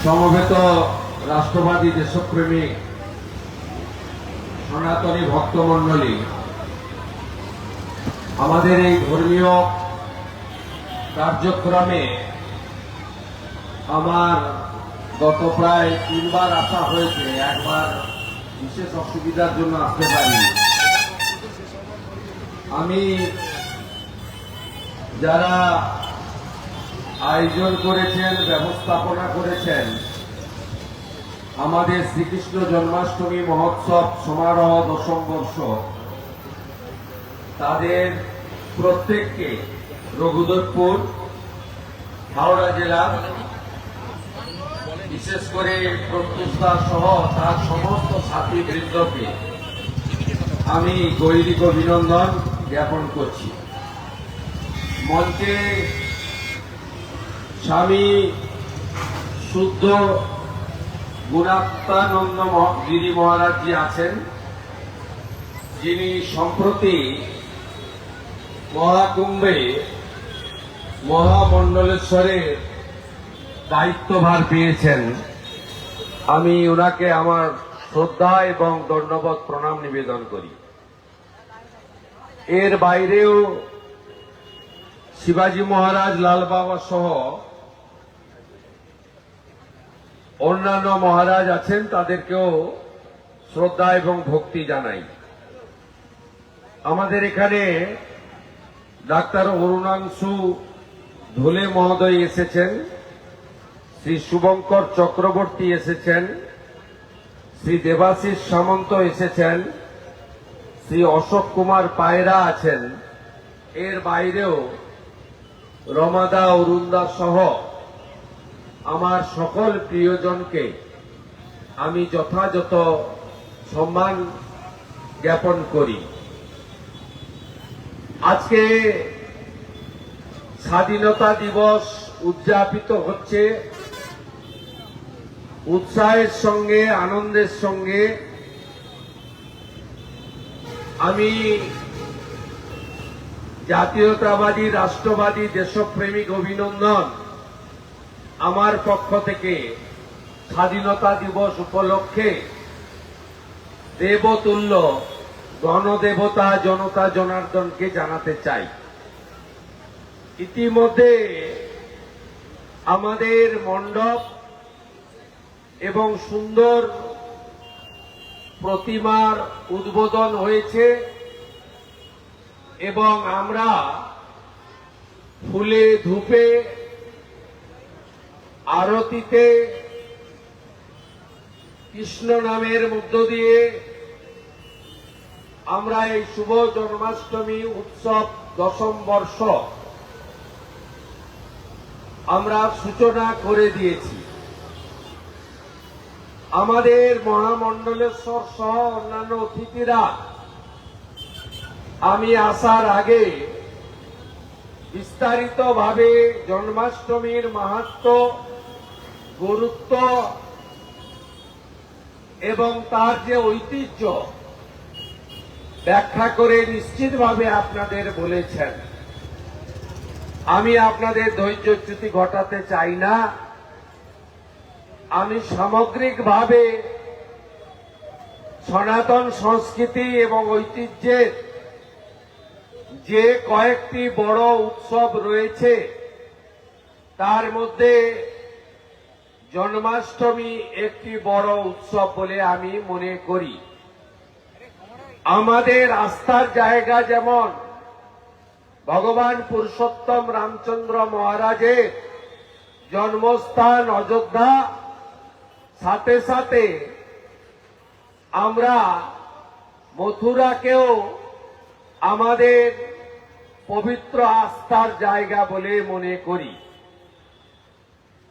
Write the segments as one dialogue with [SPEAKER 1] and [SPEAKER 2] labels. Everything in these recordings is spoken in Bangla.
[SPEAKER 1] সমবেত রাষ্ট্রবাদী দেশপ্রেমিক সনাতনী ভক্তমণ্ডলী, আমাদের এই ধর্মীয় কার্যক্রমে আমার গত প্রায় 3 বার আসা হয়েছে। একবার বিশেষ অসুবিধার জন্য আসতে পারিনি। আমি যারা আয়োজন করেছেন, ব্যবস্থাপনা করেছেন আমাদের শ্রীকৃষ্ণ জন্মাষ্টমী মহোৎসব সমারোহ 10ম বর্ষ, তাদের প্রত্যেককে রঘুদরপুর হাওড়া জেলার, বিশেষ করে প্রত্যুষদা সহ তার সমস্ত সাথী বৃন্দকে আমি গৈরিক অভিনন্দন জ্ঞাপন করছি। মঞ্চে স্বামী শুদ্ধ গুণাত্মানন্দ গিরি মহারাজজি আছেন, যিনি সম্প্রতি মহাকুম্ভে মহামণ্ডলেশ্বরের দায়িত্বভার পেয়েছেন। আমি ওনাকে আমার শ্রদ্ধা এবং দণ্ডবত প্রণাম নিবেদন করি। এর বাইরেও শিবাজি মহারাজ, লাল বাবা সহ অন্যান্য মহারাজ আছেন, তাদেরকেও শ্রদ্ধা এবং ভক্তি জানাই। আমাদের এখানে ডাক্তার অরুণাংশু ধুলে মহোদয় এসেছেন, শ্রী শুভঙ্কর চক্রবর্তী এসেছেন, শ্রী দেবাশিস সামন্ত এসেছেন, শ্রী অশোক কুমার পায়রা আছেন। এর বাইরেও রমাদা, অরুণদা সহ আমার সকল প্রিয়জনকে আমি যথাযথ সম্মান জ্ঞাপন করি। আজকে স্বাধীনতা দিবস উদযাপিত হচ্ছে উৎসাহের সঙ্গে, আনন্দের সঙ্গে। আমি জাতীয়তাবাদী, রাষ্ট্রবাদী, দেশপ্রেমিক অভিনন্দন আমার পক্ষ থেকে স্বাধীনতা দিবস উপলক্ষে দেবতুল্য গণদেবতা জনতা জনার্দনকে জানাতে চাই। ইতিমধ্যে আমাদের মণ্ডপ এবং সুন্দর প্রতিমার উদ্বোধন হয়েছে এবং আমরা ফুলে ধূপে, আরতিতে, কৃষ্ণ নামের মধ্য দিয়ে আমরা এই শুভ জন্মাষ্টমী উৎসব 10ম বর্ষ আমরা সূচনা করে দিয়েছি। আমাদের মহামণ্ডলেশ্বর সহ অন্যান্য অতিথিরা আমি আসার আগে বিস্তারিতভাবে জন্মাষ্টমীর মাহাত্ম্য, গুরুত্ব এবং তার যে ঐতিহ্য ব্যাখ্যা করে নিশ্চিতভাবে আপনাদের বলেছেন। আমি আপনাদের ধৈর্যচ্যুতি ঘটাতে চাই না। আমি সামগ্রিকভাবে সনাতন সংস্কৃতি এবং ঐতিহ্যের যে কয়েকটি বড় উৎসব রয়েছে তার মধ্যে জন্মাষ্টমী একটি বড় উৎসব বলে আমি মনে করি। আমাদের আস্থার জায়গা যেমন ভগবান পুরুষোত্তম রামচন্দ্র মহারাজের জন্মস্থান অযোধ্যা, সাথে সাথে আমরা মথুরাকেও আমাদের পবিত্র আস্থার জায়গা বলে মনে করি।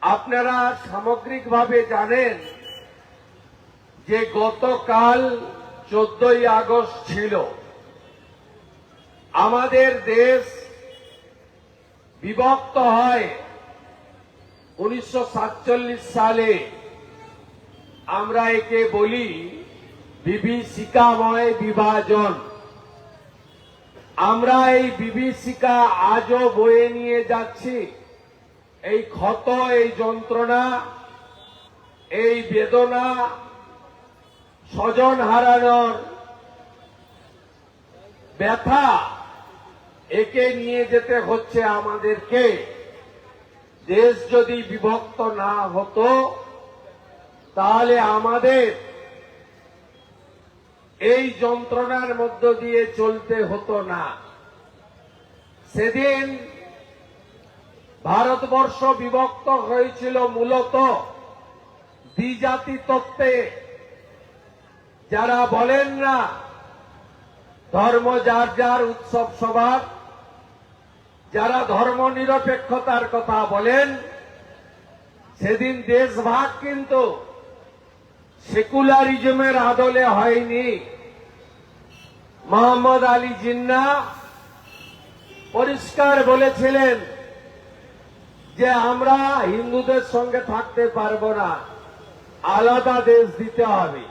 [SPEAKER 1] আপনারা সামগ্রিকভাবে জানেন যে গতকাল 14ই আগস্ট ছিল। আমাদের দেশ বিভক্ত হয় 1947 সালে। আমরা একে বলি বিভীষিকাময় বিভাজন। আমরা এই বিভীষিকা আজও বয়ে নিয়ে যাচ্ছি। এই ক্ষত, এই যন্ত্রণা এই বেদনা, স্বজন হারানোর ব্যথা, একে নিয়ে যেতে হচ্ছে আমাদেরকে। দেশ যদি বিভক্ত না হতো তাহলে আমাদের এই যন্ত্রণার মধ্য দিয়ে চলতে হতো না। সেদিন ভারতবর্ষ বিভক্ত হয়েছিল মূলত দ্বিজাতি তত্ত্বে। যারা বলেন না ধর্ম যার যার, উৎসব সবার, যারা ধর্ম নিরপেক্ষতার কথা বলেন, সেদিন দেশভাগ কিন্তু সেকুলারিজমের আদলে হয়নি। মোহাম্মদ আলী জিন্নাহ পরিষ্কার বলেছিলেন যে আমরা হিন্দুদের সঙ্গে থাকতে পারবো না, আলাদা দেশ দিতে হবে।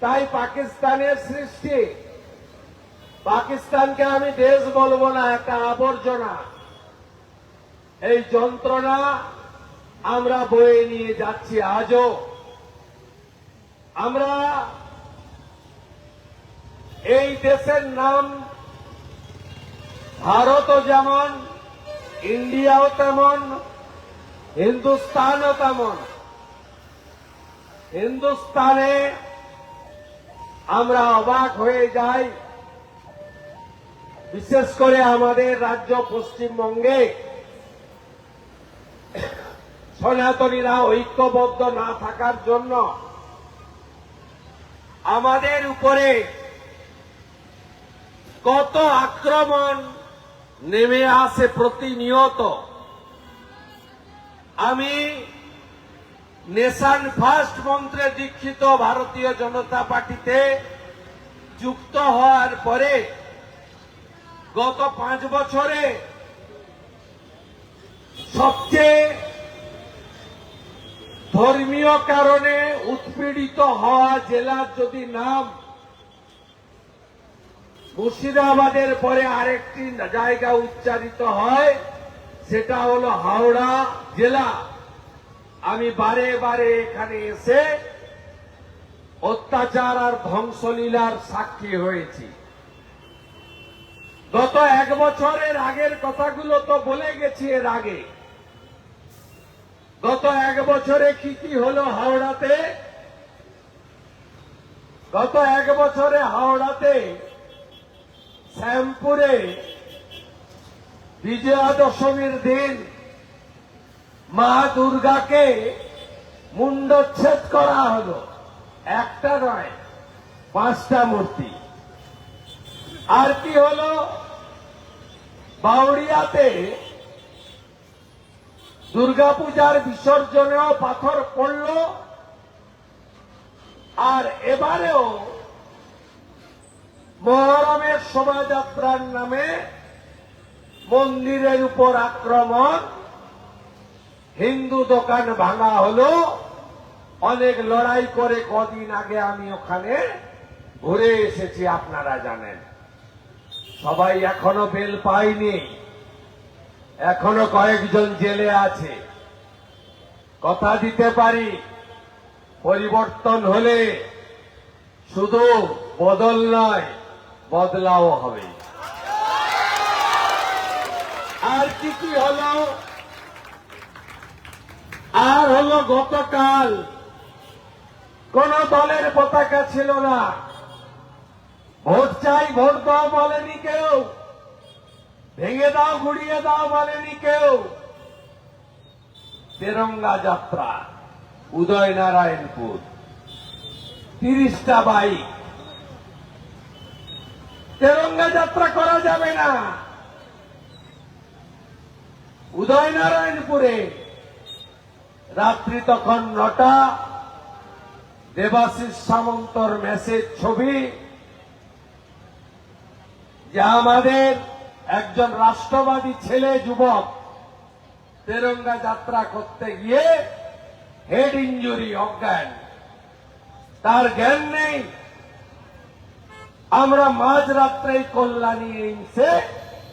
[SPEAKER 1] তাই পাকিস্তানের সৃষ্টি। পাকিস্তানকে আমি দেশ বলবো না, একটা আবর্জনা। এই যন্ত্রণা আমরা বয়ে নিয়ে যাচ্ছি আজও। আমরা এই দেশের নাম ভারতও যেমন, ইন্ডিয়াও তেমন, হিন্দুস্তানও তেমন। হিন্দুস্তানে আমরা অবাক হয়ে যাই, বিশেষ করে আমাদের রাজ্য পশ্চিমবঙ্গে সনাতনীরা ঐক্যবদ্ধ না থাকার জন্য আমাদের উপরে কত আক্রমণ নেমে আসে প্রতিনিয়ত। আমি নেশন ফার্স্ট মন্ত্রে দীক্ষিত ভারতীয় জনতা পার্টিতে যুক্ত হওয়ার পরে গত 5 বছরে সবচেয়ে ধর্মীয় কারণে উৎপীড়িত হওয়া জেলার যদি নাম মুর্শিদাবাদের পরে আরেকটি জায়গা উচ্চারিত হয়, সেটা হলো হাওড়া জেলা। আমি বারে বারে এখানে এসে অত্যাচার আর ধ্বংসলীলার সাক্ষী হয়েছি। গত 1 বছরের আগের কথাগুলো তো বলে গেছি এর আগে। গত 1 বছরে কি কি হলো হাওড়াতে? গত 1 বছরে হাওড়াতে শ্যামপুরে বিজয়া দশমীর দিন মা দুর্গাকে মুন্ডচ্ছেদ করা হলো। একটা নয়, 5টা মূর্তি। আর কি হলো? বাউড়িয়াতে দুর্গাপূজার বিসর্জনেও পাথর পড়ল। আর এবারেও মহরমের শোভাযাত্রার নামে মন্দিরের উপর আক্রমণ, হিন্দু দোকান ভাঙা হলো। অনেক লড়াই করে কদিন আগে আমি ওখানে ঘুরে এসেছি, আপনারা জানেন। সবাই এখনো বেল পায়নি, এখনো কয়েকজন জেলে আছে। কথা দিতে পারি, পরিবর্তন হলে শুধু বদল নয়, বদলাও হবে। আর কি কি হলো? আর হলো গতকাল কোন দলের পতাকা ছিল না। ভোট চাই, ভোট দাও বলেনি কেউ। ভেঙে দাও, গুড়িয়ে দাও বলেনি কেউ। তেরঙ্গা যাত্রা উদয়নারায়ণপুর, 30টা বাইক। তেরঙ্গা যাত্রা করা যাবে না। উদয়নারায়ণপুরে রাত্রি তখন 9টা। দেবাশিস সামন্তর মেসেজ ছবি যে আমাদের একজন রাষ্ট্রবাদী ছেলে, যুবক, তেরঙ্গা যাত্রা করতে গিয়ে হেড ইঞ্জুরি, অজ্ঞান, তার জ্ঞান নেই। আমরা মাঝরাত্রেই কল্যাণী এইমসে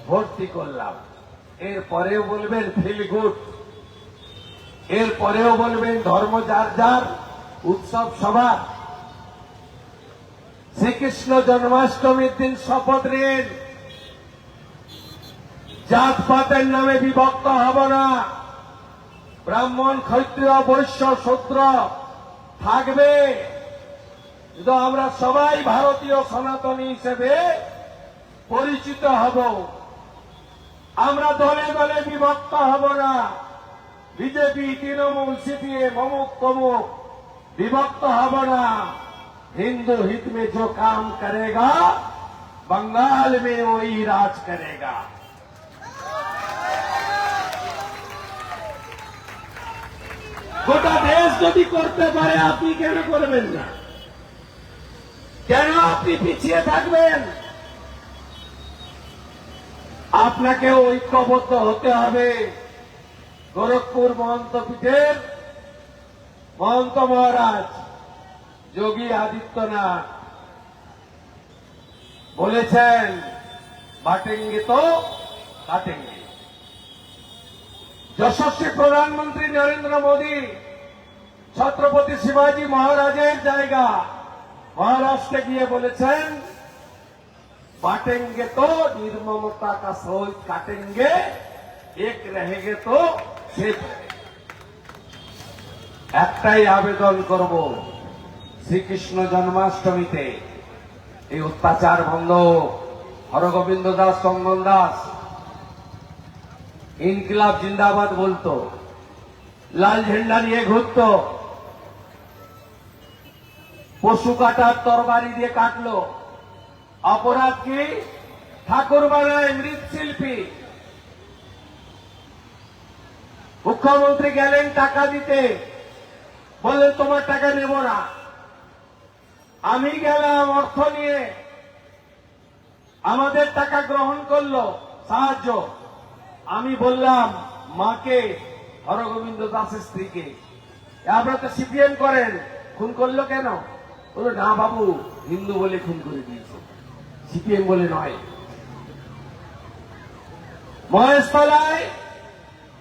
[SPEAKER 1] ভর্তি করলাম। এরপরেও বলবেন ফিল গুড। এরপরেও বলবেন ধর্ম যার যার, উৎসব সবার। শ্রীকৃষ্ণ জন্মাষ্টমীর দিন শপথ নিন, জাতপাতের নামে বিভক্ত হব না। ব্রাহ্মণ, ক্ষত্রিয়, বৈশ্য, শূদ্র থাকবে, কিন্তু আমরা সবাই ভারতীয় সনাতনী হিসেবে পরিচিত হব। আমরা দলে দলে বিভক্ত হব না। বিজেপি, তৃণমূল, সিপিএম, অমুক তমুক विभक्त होना। हिंदू हित में जो काम करेगा बंगाल में वही राज करेगा। গোটা দেশ যদি করতে পারে আপনি কেন করবেন না? কেন আপনি পিছিয়ে থাকবেন? আপনাকে ঐক্যবদ্ধ হতে হবে। গোরখপুর মহন্ত পীঠের महंत महाराज योगी आदित्यनाथ बोलेছেন बांटेंगे तो काटेंगे। यशस्वी प्रधानमंत्री नरेंद्र मोदी छत्रपति शिवाजी महाराजेर जायगा महाराष्ट्र गিয়ে বলেছেন बांटेंगे तो निर्ममता का सहित काटेंगे, एक रहेंगे तो सेफ रहेंगे। একটাই আবেদন করব, শ্রীকৃষ্ণ জন্মাষ্টমীতে এই অত্যাচার বন্ধ। হরগোবিন্দ দাস, চন্দন দাস ইনকিলাব জিন্দাবাদ বলতো, লাল ঝেন্ডা নিয়ে ঘুরত, পশু কাটার তরবারি দিয়ে কাটলো। অপরাধ কি? ঠাকুর বানায় মৃৎশিল্পী। মুখ্যমন্ত্রী গেলেন টাকা দিতে, বললেন তোমার টাকা নেব না। আমি গেলাম অর্থ নিয়ে, আমাদের টাকা গ্রহণ করলো সাহায্য। আমি বললাম মাকে, হরগোবিন্দ দাসের স্ত্রীকে, আপনারা তো সিপিএম করেন, খুন করলো কেন? বললো না বাবু, হিন্দু বলে খুন করে দিয়েছে, সিপিএম বলে নয়। মহেশতলায়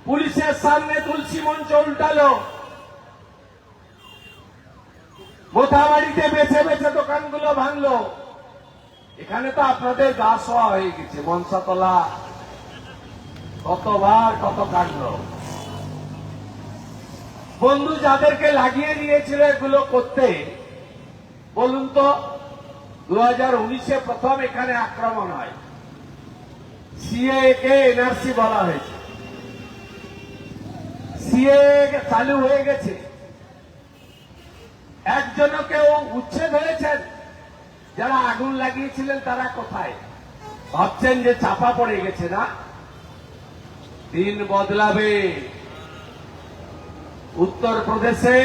[SPEAKER 1] পুলিশের সামনে তুলসী মঞ্চ উল্টালো, মোথাবাড়িতে বেছে বেছে দোকানগুলো ভাঙলো। এখানে তো আপনাদের গা শোয়া হয়ে গেছে। মনসাতলা কতবার কত কাণ্ড। বন্ধু যাদেরকে লাগিয়ে দিয়েছিল এগুলো করতে, বলুন তো 2019-এ প্রথম এখানে আক্রমণ হয়, সিএ কে এনআরসি বলা হয়েছে, সিএ চালু হয়ে গেছে, একজনও কেউ উচ্ছেদ হয়েছেন? যারা আগুন লাগিয়েছিলেন তারা কোথায়? ভাবছেন যে চাপা পড়ে গেছে না? দিন বদলাবে। উত্তরপ্রদেশে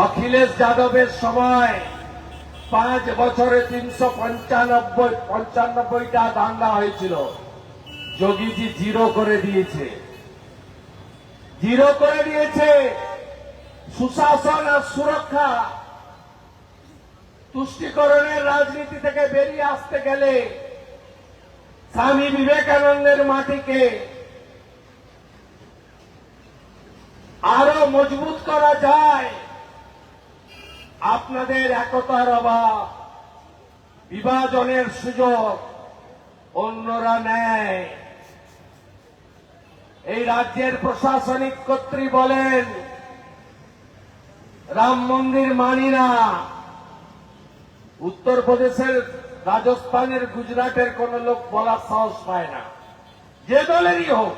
[SPEAKER 1] অখিলেশ যাদবের সময় 5 বছরে 395টা দাঙ্গা হয়েছিল। যোগীজি জিরো করে দিয়েছে, জিরো করে দিয়েছে। সুশাসন আর সুরক্ষা, তুষ্টিকরণের রাজনীতি থেকে বেরিয়ে আসতে গেলে স্বামী বিবেকানন্দের মাটিকে আরো মজবুত করা যায়। আপনাদের একতার অভাব, বিভাজনের সুযোগ অন্যরা নেয়। এই রাজ্যের প্রশাসনিক কর্তৃ বলেন রাম মন্দির মানি না। উত্তরপ্রদেশের, রাজস্থানের, গুজরাটের কোন লোক বলার সাহস পায় না, যে দলেরই হোক।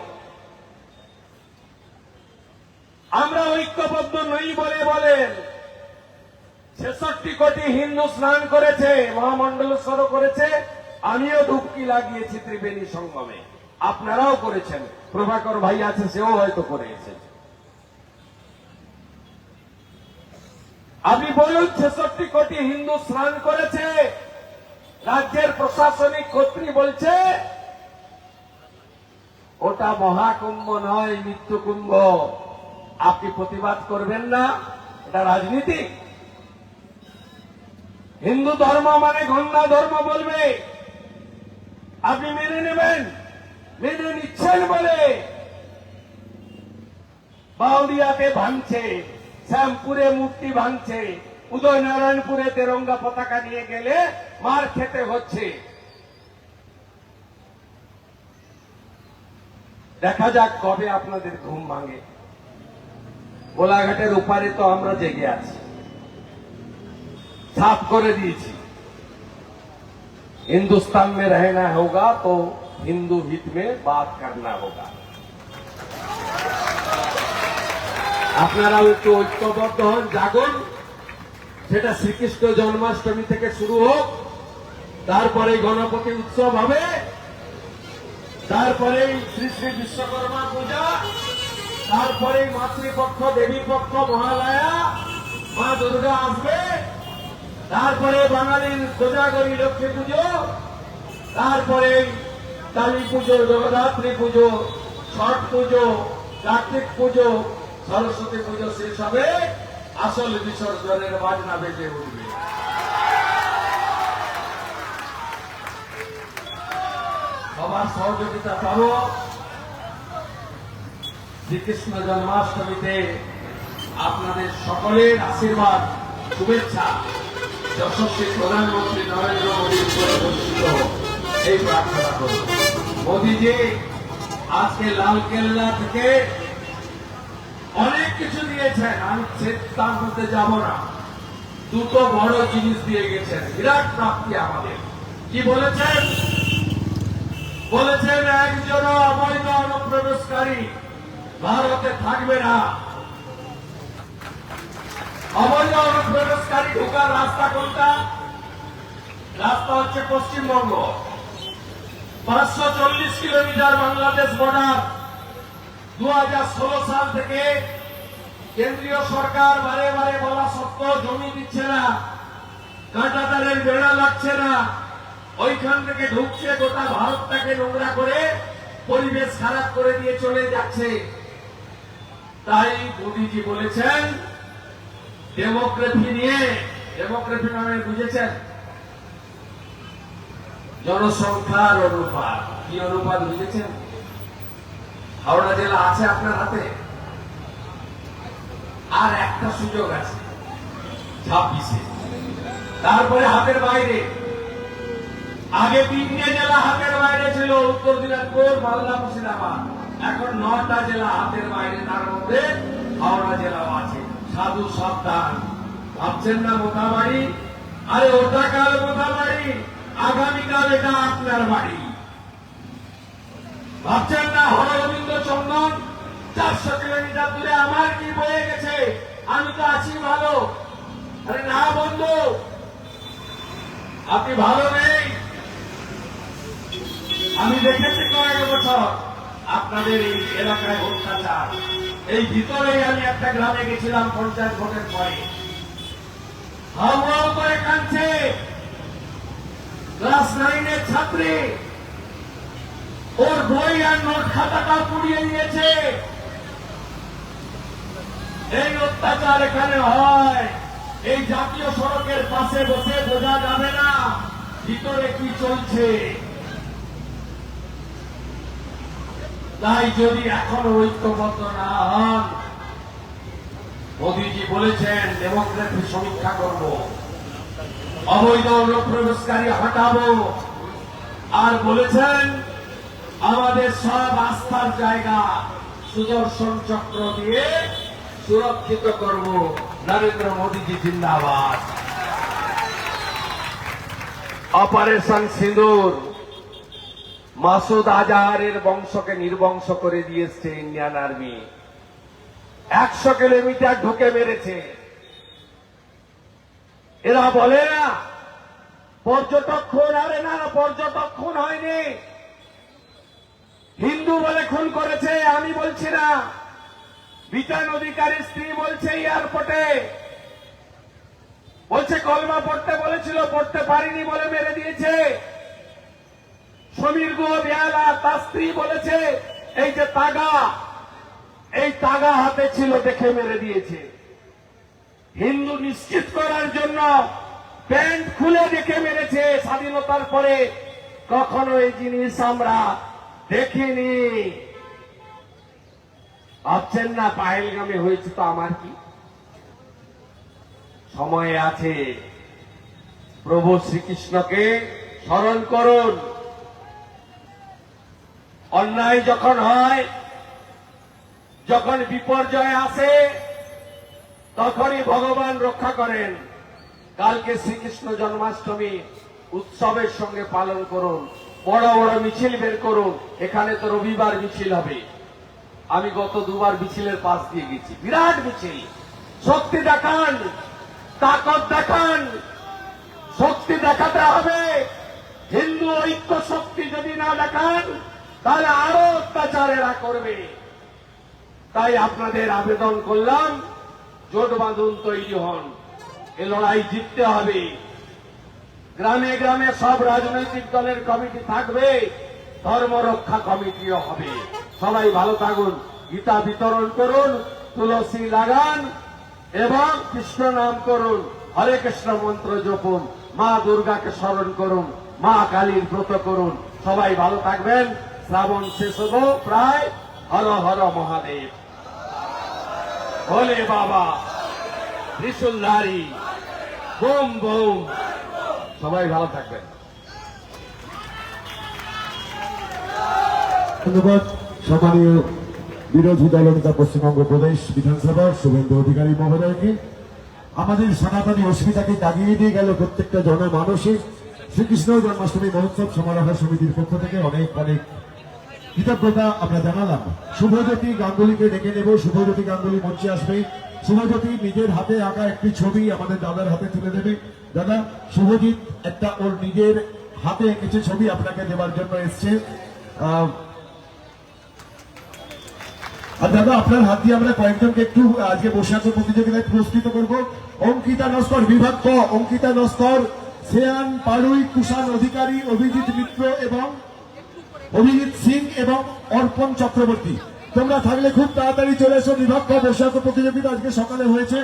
[SPEAKER 1] আমরা ঐক্যবদ্ধ নই বলে বলেন 66 কোটি হিন্দু স্নান করেছে, মহামণ্ডলেশ্বরও করেছে, আমিও ডুবকি লাগিয়েছি ত্রিবেণী সঙ্গমে, আপনারাও করেছেন। প্রভাকর ভাই আছে, সেও হয়তো করেছে। আপনি বলুন 66 কোটি হিন্দু স্নান করেছে, রাজ্যের প্রশাসনিক কর্তৃ বলছে ওটা মহাকুম্ভ নয়, মৃত্যুকুম্ভ। আপনি প্রতিবাদ করবেন না? এটা রাজনীতি? হিন্দু ধর্ম মানে গঙ্গা ধর্ম বলবে, আপনি মেনে নেবেন? মেনে নিচ্ছেন বলে বাউরিয়াতে ভাঙছে, শ্যামপুরে মূর্তি ভাঙছে, উদয়নারায়ণপুরে তেরঙ্গা পতাকা নিয়ে গেলে মার খেতে হচ্ছে। দেখা যাক কবে আপনাদের ঘুম ভাঙে। গোলাঘাটের উপারে তো আমরা জেগে আছি, साफ করে দিয়েছি, हिंदुस्तान में रहना होगा तो हिंदू हित में बात करना होगा। আপনারাও একটু ঐক্যবদ্ধ হন, জাগুন। সেটা শ্রীকৃষ্ণ জন্মাষ্টমী থেকে শুরু হোক, তারপরে গণপতি উৎসব হবে, তারপরে শ্রী শ্রী বিশ্বকর্মা পূজা, তারপরে মাতৃপক্ষ দেবী পক্ষ মহালয়া, মা দুর্গা আসবে, তারপরে বাঙালির কোজাগরী লক্ষ্মী পুজো, তারপরে কালী পুজো, জগদ্ধাত্রী পুজো, ছট পুজো, কার্তিক পুজো, সরস্বতী পুজো শেষ হবে, আসল বিসর্জনের বাজনা বেজে উঠবে। সবার সহযোগিতা পাব। শ্রীকৃষ্ণ জন্মাষ্টমীতে আপনাদের সকলের আশীর্বাদ, শুভেচ্ছা যশস্বী প্রধানমন্ত্রী নরেন্দ্র মোদীর উপরে বর্ষিত হোক, এই প্রার্থনা করব। মোদীজি আজকে লালকেল্লা থেকে অনেক কিছু দিয়েছেন, আমি তার মধ্যে যাব না। দুটো বড় জিনিস দিয়ে গেছেন, বিরাট প্রাপ্তি আমাদের। কি বলেছেন? বলেছেন একজন অবৈধ অনুপ্রবেশকারী ভারতে থাকবে না। অবৈধ অনুপ্রবেশকারী ঢোকার রাস্তা কোনটা? রাস্তা হচ্ছে পশ্চিমবঙ্গ। 540 kilometre Bangladesh border. 2016 সাল থেকে কেন্দ্রীয় সরকার বারে বারে বলা সত্ত্বেও জমি দিচ্ছে না, কাঁটাতারের বেড়া লাগছে না, ওইখান থেকে ঢুকছে, গোটা ভারতটাকে নোংরা করে পরিবেশ খারাপ করে দিয়ে চলে যাচ্ছে। তাই মোদীজি বলেছেন ডেমোগ্রাফি নিয়ে, ডেমোগ্রাফি মানে বুঝেছেন? জনসংখ্যার অনুপাত। কি অনুপাত বুঝেছেন? হাওড়া জেলা আছে আপনার হাতে, আর একটা সুযোগ আছে 26-এ, তারপরে হাতের বাইরে। আগে 3টে জেলা হাতের বাইরে ছিল, উত্তর দিনাজপুর, মালদা, মুর্শিদাবাদ। এখন 9টা জেলা হাতের বাইরে, তার মধ্যে হাওড়া জেলাও আছে। সাধু সাবধান, ভাবছেন না মোথাবাড়ি? আরে ওটা কাল মোথাবাড়ি, আগামীকাল এটা আপনার বাড়ি। ভাবছেন না হরগোবিন্দ চন্দন 400 কিলোমিটার দূরে আমার কি বয়ে গেছে, আমি তো আছি ভালো। আরে না বন্ধু, আপনি ভালো নেই। আমি দেখেছি কয়েক বছর আপনাদের এই এলাকায় অত্যাচার। এই ভিতরেই আমি একটা গ্রামে গেছিলাম পঞ্চায়েত ভোটের পরে, হাওয়াও করে কাঁদছে। ক্লাস 9-এর ছাত্রী, ওর বই আর নোট খাতাটা পুড়িয়ে দিয়েছে। এই অত্যাচার এখানে হয়। এই জাতীয় সড়কের পাশে বসে বোঝা যাবে না ভিতরে কি চলছে। তাই যদি এখনো ঐক্যবদ্ধ না হন, মোদীজি বলেছেন ডেমোগ্রাফি সমীক্ষা করব, অবৈধ অনুপ্রবেশকারী হটাবো, আর বলেছেন আমাদের সব আস্থার জায়গা সুদর্শন চক্র দিয়ে সুরক্ষিত করব। নরেন্দ্র মোদীজি জিন্দাবাদ। অপারেশন সিঁদুর মাসুদ আজহারের বংশকে নির্বংশ করে দিয়েছে ইন্ডিয়ান আর্মি। 100 কিলোমিটার ঢুকে মেরেছে। এরা বলে না পর্যটক খুন, আরে না, পর্যটক খুন হয়নি, হিন্দু বলে খুন করেছে। আমি বলছি না, বিধান অধিকারী স্ত্রী বলছে এয়ারপোর্টে, বলছে কলমা পড়তে বলেছিল, পড়তে পারিনি বলে মেরে দিয়েছে। সমীর গুহ বেহালা তার স্ত্রী বলেছে এই যে তাগা, এই তাগা হাতে ছিল দেখে মেরে দিয়েছে। হিন্দু নিশ্চিত করার জন্য প্যান্ট খুলে দেখে মেরেছে। স্বাধীনতার পরে কখনো এই জিনিস আমরা দেখিনি। ভাবছেন না পাহেলগামে হয়েছে তো আমার কি, সময় আছে। প্রভু শ্রীকৃষ্ণকে স্মরণ করুন। অন্যায় যখন হয়, যখন বিপর্যয় আসে, তখনই ভগবান রক্ষা করেন। কালকে শ্রীকৃষ্ণ জন্মাষ্টমী উৎসবের সঙ্গে পালন করুন, বড় বড় মিছিল বের করুন। এখানে তো রবিবার মিছিল হবে, আমি গত দুবার মিছিলের পাশ দিয়ে গেছি, বিরাট মিছিল। শক্তি দেখান, তাকত দেখান, শক্তি দেখাতে হবে। হিন্দু ঐক্য শক্তি যদি না দেখান তাহলে আরো অত্যাচার এরা করবে। তাই আপনাদের আবেদন করলাম, জোট বাঁধুন, তৈরি হন, এ লড়াই জিততে হবে। গ্রামে গ্রামে সব রাজনৈতিক দলের কমিটি থাকবে, ধর্ম রক্ষা কমিটিও হবে। সবাই ভালো থাকুন, গীতা বিতরণ করুন, তুলসী লাগান এবং কৃষ্ণ নাম করুন, হরে কৃষ্ণ মন্ত্র জপুন, মা দুর্গাকে স্মরণ করুন, মা কালীর ব্রত করুন। সবাই ভালো থাকবেন। শ্রাবণ শেষ হবো প্রায়। হর হর মহাদেব, ভোলে বাবা, ত্রিশূলধারী, বোম বোম। সবাই ভালো থাকবেন।
[SPEAKER 2] ধন্যবাদ সম্মানীয় বিরোধী দলনেতা পশ্চিমবঙ্গ প্রদেশ বিধানসভার শুভেন্দু অধিকারী মহোদয়কে। আমাদের সনাতনী অস্মিতাকে জাগিয়ে দিয়ে গেল প্রত্যেকটা জনমানসে। শ্রীকৃষ্ণ জন্মাষ্টমী মহোৎসব সমারোহ সমিতির পক্ষ থেকে অনেক অনেক কৃতজ্ঞতা আমরা জানালাম। শুভজ্যোতি গাঙ্গুলিকে ডেকে নেব। শুভজ্যোতি গাঙ্গুলি মঞ্চে আসবে। শুভজ্যোতি নিজের হাতে আঁকা একটি ছবি আমাদের দাদার হাতে তুলে দেবে। দাদা, শুভজিৎ একটা ওর নিজের হাতে এঁকেছে ছবি আপনাকে দেওয়ার জন্য এসছে। আর দাদা, আপনার হাত দিয়ে আমরা কয়েকজনকে একটু আজকে বৈশাখ প্রতিযোগিতায় পুরস্কৃত করব। অঙ্কিতা নস্কর, বিভাগ ক, অঙ্কিতা নস্কর, শ্রেয়ান পাড়ুই, কুষাণ অধিকারী, অভিজিৎ মিত্র এবং অভিজিৎ সিং এবং অর্পণ চক্রবর্তী। তোমরা থাকলে খুব তাড়াতাড়ি চলে এসো। বিভাগ ক বৈশাখ প্রতিযোগিতা আজকে সকালে হয়েছে।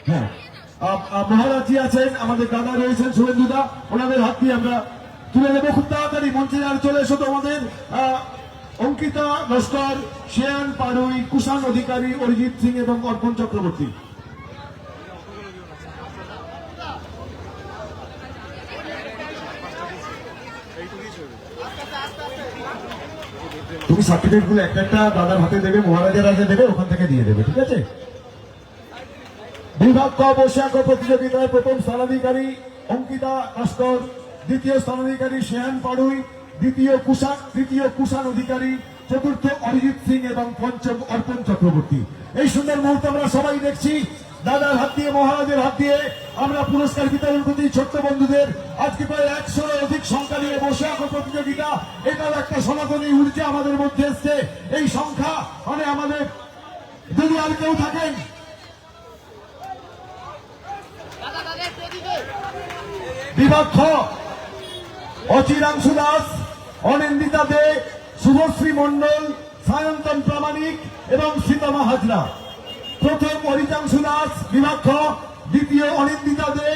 [SPEAKER 2] হ্যাঁ, মহারাজি আছেন, আমাদের দাদা রয়েছেন শুভেন্দুদা, ওনাদের হাত দিয়ে আমরা তুলে নেবো খুব তাড়াতাড়ি। মঞ্চে আর চলে এসো তোমাদের অঙ্কিতা নস্কর, শ্রেয়ান পাড়ুই, কুষাণ অধিকারী, অরিজিৎ সিং এবং অর্পণ চক্রবর্তী। তুমি সার্টিফিকেট গুলো একটা একটা দাদার হাতে দেবে, মহারাজের হাতে দেবে, ওখান থেকে দিয়ে দেবে, ঠিক আছে? বিভাগ ক বৈশাখ প্রতিযোগিতায় প্রথম স্থানাধিকারী অঙ্কিতা নস্কর, দ্বিতীয় স্থানাধিকারী শ্রেয়ান পাড়ুই, দ্বিতীয় কুষাণ অধিকারী, চতুর্থ অরিজিৎ সিং এবং পঞ্চম অর্পণ চক্রবর্তী। এই সুন্দর মুহূর্তে আমরা সবাই দেখছি। দাদার হাত দিয়ে, মহারাজের হাত দিয়ে আমরা পুরস্কার বিতরণ করছি ছোট্ট বন্ধুদের। আজকে প্রায় 100-এর অধিক সংখ্যা নিয়ে বৈশাখ প্রতিযোগিতা। এটাও একটা সনাতনী ঊর্জা আমাদের মধ্যে এসছে। এই সংখ্যা মানে আমাদের যদি আর কেউ থাকেন, বিভাগ খ অচিরাংশু দাস, অনিন্দিতা দে, শুভশ্রী মণ্ডল, সায়ন্তন প্রামাণিক এবং সীতামা হাজরা। প্রথম অরিজাংশু দাস, বিভাগ খ, দ্বিতীয় অনিন্দিতা দে,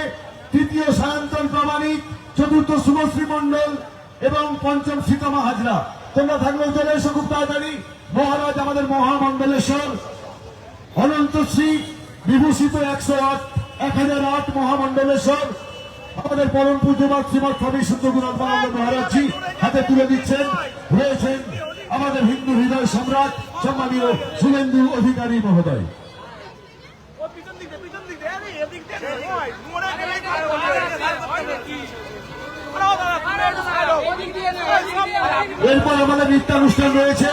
[SPEAKER 2] তৃতীয় সায়ন্তন প্রামাণিক, চতুর্থ শুভশ্রী মণ্ডল এবং পঞ্চম সীতামা হাজরা। তোমরা থাকলেও চলে এসো খুব তাড়াতাড়ি। মহারাজ আমাদের মহামণ্ডলেশ্বর অনন্তশ্রী বিভূষিত 1008 মহামণ্ডলেশ্বর আমাদের পরম পূজ্যবাদ শ্রীমৎ স্বামী শুদ্ধ গুণাত্মানন্দ মহারাজজি হাতে তুলে দিচ্ছেন। রয়েছেন আমাদের হিন্দু হৃদয় সম্রাট সম্মানীয় শুভেন্দু অধিকারী মহোদয়। এরপর আমাদের নৃত্যানুষ্ঠান রয়েছে।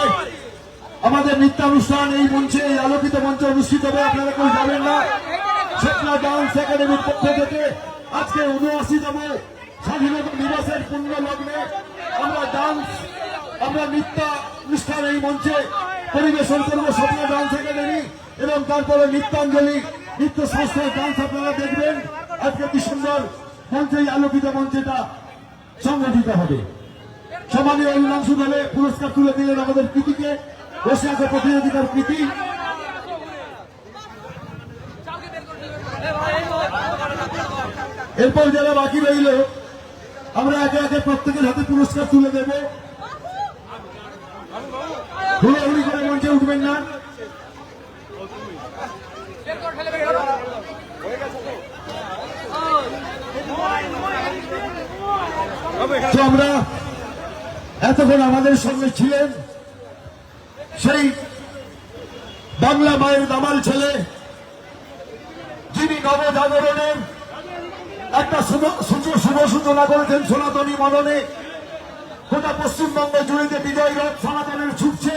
[SPEAKER 2] আমাদের নৃত্যানুষ্ঠান এই মঞ্চে, এই আলোকিত মঞ্চে অনুষ্ঠিত হবে। আপনারা কেউ যাবেন না। শেখনা ডান্স একাডেমির পক্ষ থেকে আজকে ৭৯তম স্বাধীনতা দিবসের পুণ্য লগ্নে আমরা নৃত্যানুষ্ঠান এই মঞ্চে পরিবেশন করব। স্বপ্না ডান্স একাডেমি এবং তারপরে নৃত্যাঞ্জলি নৃত্য সংস্থার ডান্স আপনারা দেখবেন। আজকে কি সুন্দর মঞ্চে, এই আলোকিত মঞ্চেটা সংগঠিত হবে। সম্মানীয় অধিকাংশ দলে পুরস্কার তুলে দিলেন আমাদের কৃতিকে, বৈশাখ প্রতিযোগিতার কৃতি। এরপর যারা বাকি রইল আমরা একে একে প্রত্যেকের হাতে পুরস্কার তুলে দেব। হুড়োহুড়ি করে মঞ্চে উঠবেন না। তো আমরা এতক্ষণ আমাদের সঙ্গে ছিলেন সেই বাংলা মায়ের দামাল ছেলে, যিনি নবজাগরণের একটা শুভ সূচনা করেছেন সনাতনী মননে। গোটা পশ্চিমবঙ্গ জুড়ে যে বিজয় রথ সনাতনের ছুটছে,